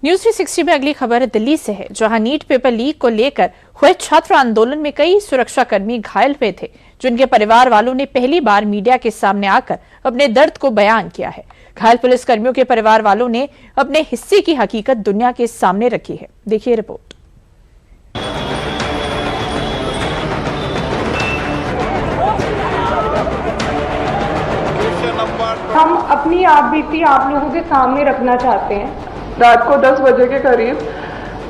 News 360 में अगली खबर दिल्ली से है, जहां नीट पेपर लीक को लेकर हुए छात्र आंदोलन में कई सुरक्षाकर्मी घायल हुए थे, जिनके परिवार वालों ने पहली बार मीडिया के सामने आकर अपने दर्द को बयान किया है। घायल पुलिसकर्मियों के परिवार वालों ने अपने हिस्से की हकीकत दुनिया के सामने रखी है। देखिए रिपोर्ट। हम अपनी आप बीती आप लोगों के सामने रखना चाहते हैं। रात को 10 बजे के करीब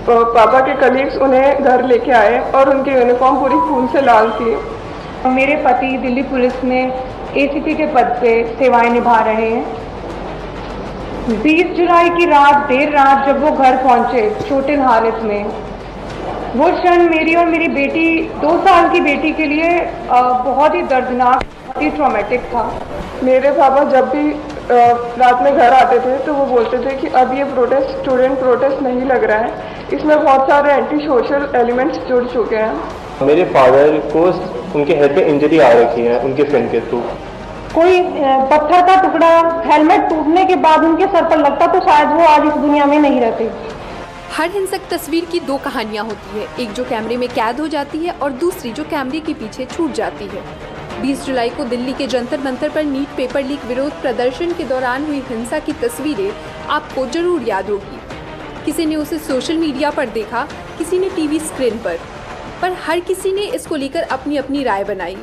पापा के कलीग्स उन्हें घर लेके आए और उनकी यूनिफॉर्म पूरी खून से लाल थी। मेरे पति दिल्ली पुलिस में एसीपी के पद पे सेवाएं निभा रहे हैं। 20 जुलाई की रात देर रात जब वो घर पहुंचे चोटिल हालत में, वो क्षण मेरी और मेरी बेटी 2 साल की बेटी के लिए बहुत ही दर्दनाक, बहुत ही ट्रॉमेटिक था। मेरे पापा जब भी रात में घर आते थे तो वो बोलते थे कि अब ये प्रोटेस्ट स्टूडेंट प्रोटेस्ट नहीं लग रहा है, इसमें बहुत सारे एंटी सोशल एलिमेंट्स जुड़ चुके हैं। मेरे फादर को उनके हेड पे इंजरी आ रखी है उनके फ्रेंड के थ्रू। कोई पत्थर का टुकड़ा हेलमेट टूटने के बाद उनके सर पर लगता तो शायद वो आज इस दुनिया में नहीं रहते। हर हिंसक तस्वीर की 2 कहानियां होती है, एक जो कैमरे में कैद हो जाती है और दूसरी जो कैमरे के पीछे छूट जाती है। 20 जुलाई को दिल्ली के जंतर मंतर पर नीट पेपर लीक विरोध प्रदर्शन के दौरान हुई हिंसा की तस्वीरें आपको जरूर याद होगी। किसी ने उसे सोशल मीडिया पर देखा, किसी ने टीवी स्क्रीन पर हर किसी ने इसको लेकर अपनी अपनी राय बनाई।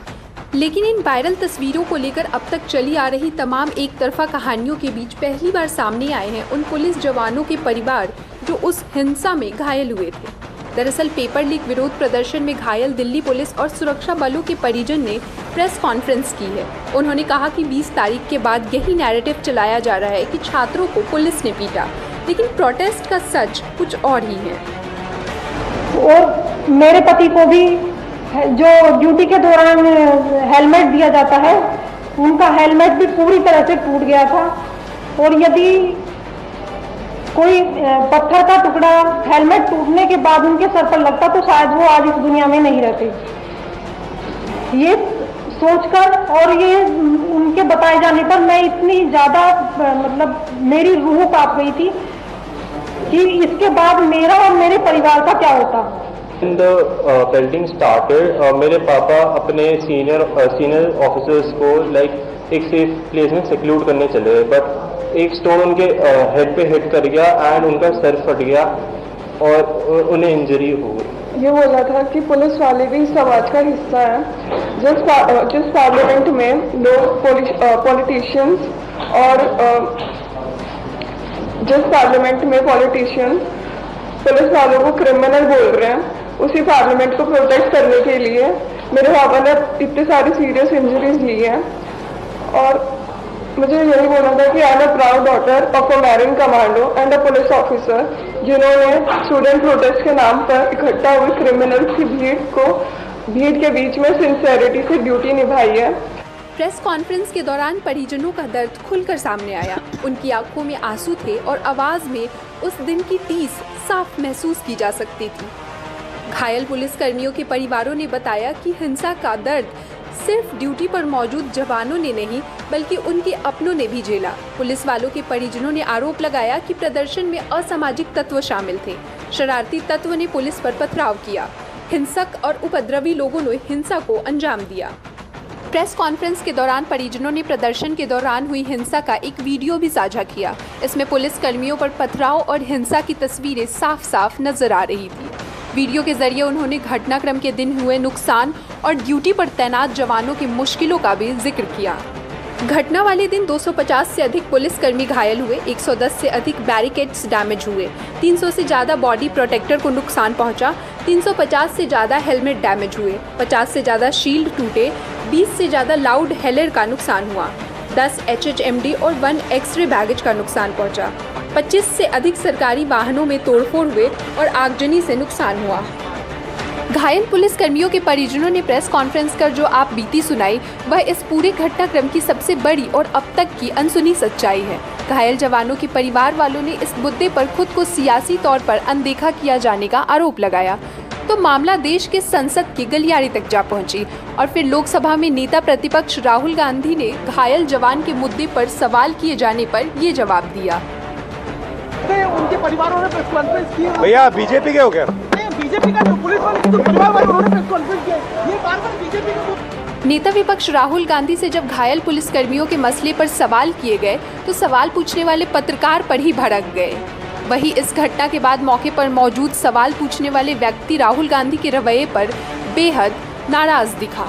लेकिन इन वायरल तस्वीरों को लेकर अब तक चली आ रही तमाम एक तरफा कहानियों के बीच पहली बार सामने आए हैं उन पुलिस जवानों के परिवार जो उस हिंसा में घायल हुए थे। दरअसल पेपर लीक विरोध प्रदर्शन में घायल दिल्ली पुलिस और सुरक्षा बलों के परिजन ने प्रेस कॉन्फ्रेंस की है। उन्होंने कहा कि 20 तारीख के बाद यही नैरेटिव चलाया जा रहा है कि छात्रों को पुलिस ने पीटा, लेकिन प्रोटेस्ट का सच कुछ और ही है। और मेरे पति को भी जो ड्यूटी के दौरान हेलमेट दिया जाता है, उनका हेलमेट भी पूरी तरह से टूट गया था। और यदि कोई पत्थर का टुकड़ा हेलमेट टूटने के बाद उनके सर पर लगता तो शायद वो आज इस दुनिया में नहीं रहते। ये सोचकर और ये उनके बताए जाने पर मैं इतनी ज़्यादा मेरी रूह कांप गई थी कि इसके बाद मेरा और मेरे परिवार का क्या होता। When the pelting started, मेरे पापा अपने सीनियर ऑफिसर्स को एक सेफ प्लेस में सिक्यूर करने चले गए, बट एक स्टोन उनके हेड पे हिट कर गया एंड उनका सर फट गया और उन्हें इंजरी हो गई। ये बोला था कि पुलिस वाले भी समाज का हिस्सा है। जिस पार्लियामेंट में लोग पॉलिटिशियंस और जिस पार्लियामेंट में पॉलिटिशियंस पुलिस वालों को क्रिमिनल बोल रहे हैं, उसी पार्लियामेंट को प्रोटेक्ट करने के लिए मेरे पापा ने इतनी सारी सीरियस इंजरीज ली हैं। और मुझे यही बोलना था कि I am a proud daughter of a marine commando and a police officer, जिन्होंने स्टूडेंट प्रोटेस्ट के नाम पर इकट्ठा हुए क्रिमिनल्स की भीड़ के बीच में सिंसेरिटी से ड्यूटी निभाई है। प्रेस कॉन्फ्रेंस के दौरान परिजनों का दर्द खुलकर सामने आया। उनकी आंखों में आंसू थे और आवाज में उस दिन की टीस साफ महसूस की जा सकती थी। घायल पुलिसकर्मियों के परिवारों ने बताया कि हिंसा का दर्द सिर्फ ड्यूटी पर मौजूद जवानों ने नहीं बल्कि उनके अपनों ने भी झेला। पुलिस वालों के परिजनों ने आरोप लगाया कि प्रदर्शन में असामाजिक तत्व शामिल थे। शरारती तत्व ने पुलिस पर पथराव किया। हिंसक और उपद्रवी लोगों ने हिंसा को अंजाम दिया। प्रेस कॉन्फ्रेंस के दौरान परिजनों ने प्रदर्शन के दौरान हुई हिंसा का एक वीडियो भी साझा किया। इसमें पुलिस कर्मियों पर पथराव और हिंसा की तस्वीरें साफ साफ नजर आ रही थी। वीडियो के जरिए उन्होंने घटनाक्रम के दिन हुए नुकसान और ड्यूटी पर तैनात जवानों की मुश्किलों का भी जिक्र किया। घटना वाले दिन 250 से अधिक पुलिसकर्मी घायल हुए, 110 से अधिक बैरिकेड्स डैमेज हुए, 300 से ज़्यादा बॉडी प्रोटेक्टर को नुकसान पहुंचा, 350 से ज़्यादा हेलमेट डैमेज हुए, 50 से ज़्यादा शील्ड टूटे, 20 से ज़्यादा लाउड हेलर का नुकसान हुआ, 10 HHMD और 1 एक्सरे बैगेज का नुकसान पहुंचा, 25 से अधिक सरकारी वाहनों में तोड़फोड़ हुए और आगजनी से नुकसान हुआ। घायल पुलिसकर्मियों के परिजनों ने प्रेस कॉन्फ्रेंस कर जो आप बीती सुनाई, वह इस पूरे घटनाक्रम की सबसे बड़ी और अब तक की अनसुनी सच्चाई है। घायल जवानों के परिवार वालों ने इस मुद्दे पर खुद को सियासी तौर पर अनदेखा किया जाने का आरोप लगाया, तो मामला देश के संसद की गलियारे तक जा पहुंची और फिर लोकसभा में नेता प्रतिपक्ष राहुल गांधी ने घायल जवान के मुद्दे पर सवाल किए जाने पर ये जवाब दिया। उनके परिवारों ने प्रेस कॉन्फ्रेंस की। भैया बीजेपी के हो क्या? बीजेपी का जो पुलिस वाले जो परिवार वाले उन्होंने प्रेस कॉन्फ्रेंस किया, ये बार-बार बीजेपी का। नेता विपक्ष राहुल गांधी से जब घायल पुलिसकर्मियों के मसले पर सवाल किए गए तो सवाल पूछने वाले पत्रकार पर ही भड़क गए। वहीं इस घटना के बाद मौके पर मौजूद सवाल पूछने वाले व्यक्ति राहुल गांधी के रवैये पर बेहद नाराज दिखा।